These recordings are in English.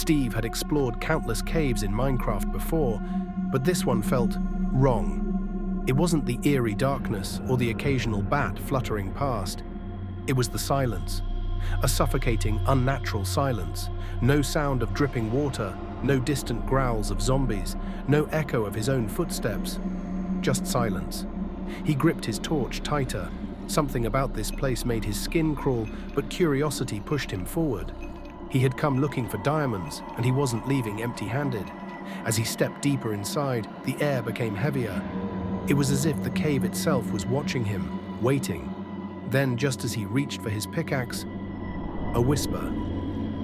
Steve had explored countless caves in Minecraft before, but this one felt wrong. It wasn't the eerie darkness or the occasional bat fluttering past. It was the silence. A suffocating, unnatural silence. No sound of dripping water, no distant growls of zombies, no echo of his own footsteps. Just silence. He gripped his torch tighter. Something about this place made his skin crawl, but curiosity pushed him forward. He had come looking for diamonds, and he wasn't leaving empty-handed. As he stepped deeper inside, the air became heavier. It was as if the cave itself was watching him, waiting. Then, just as he reached for his pickaxe, a whisper.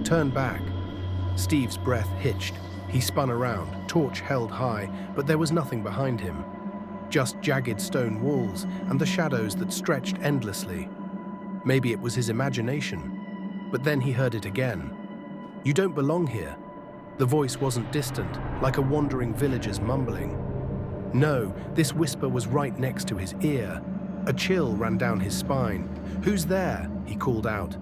"Turn back." Steve's breath hitched. He spun around, torch held high, but there was nothing behind him. Just jagged stone walls and the shadows that stretched endlessly. Maybe it was his imagination. But then he heard it again. "You don't belong here." The voice wasn't distant, like a wandering villager's mumbling. No, this whisper was right next to his ear. A chill ran down his spine. "Who's there?" he called out.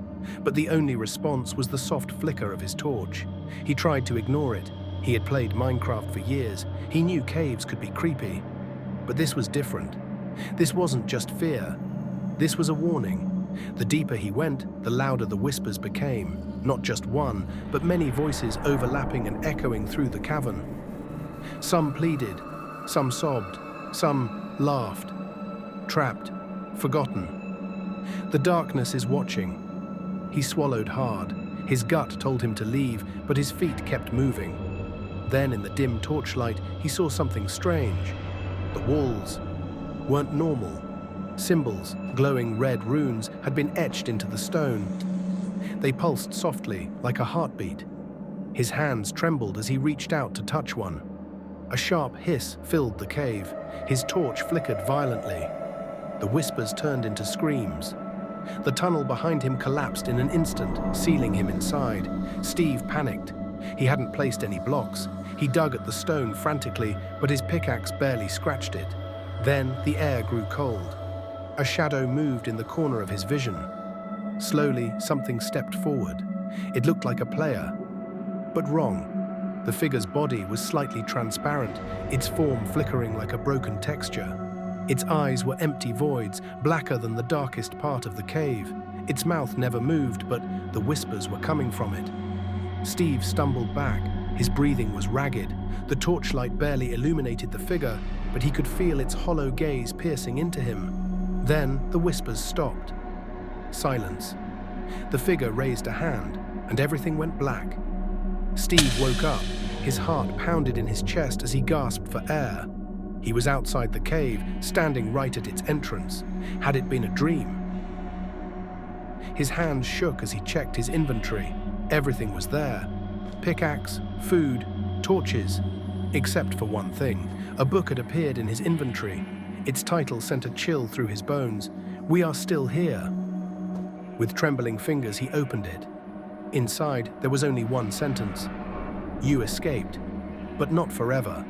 But the only response was the soft flicker of his torch. He tried to ignore it. He had played Minecraft for years. He knew caves could be creepy. But this was different. This wasn't just fear. This was a warning. The deeper he went, the louder the whispers became. Not just one, but many voices overlapping and echoing through the cavern. Some pleaded, some sobbed, some laughed. Trapped, forgotten. The darkness is watching. He swallowed hard. His gut told him to leave, but his feet kept moving. Then, in the dim torchlight, he saw something strange. The walls weren't normal. Symbols, glowing red runes, had been etched into the stone. They pulsed softly, like a heartbeat. His hands trembled as he reached out to touch one. A sharp hiss filled the cave. His torch flickered violently. The whispers turned into screams. The tunnel behind him collapsed in an instant, sealing him inside. Steve panicked. He hadn't placed any blocks. He dug at the stone frantically, but his pickaxe barely scratched it. Then the air grew cold. A shadow moved in the corner of his vision. Slowly, something stepped forward. It looked like a player, but wrong. The figure's body was slightly transparent, its form flickering like a broken texture. Its eyes were empty voids, blacker than the darkest part of the cave. Its mouth never moved, but the whispers were coming from it. Steve stumbled back. His breathing was ragged. The torchlight barely illuminated the figure, but he could feel its hollow gaze piercing into him. Then the whispers stopped. Silence. The figure raised a hand, and everything went black. Steve woke up. His heart pounded in his chest as he gasped for air. He was outside the cave, standing right at its entrance. Had it been a dream? His hands shook as he checked his inventory. Everything was there. Pickaxe, food, torches. Except for one thing. A book had appeared in his inventory. Its title sent a chill through his bones. "We are still here." With trembling fingers, he opened it. Inside, there was only one sentence. "You escaped, but not forever."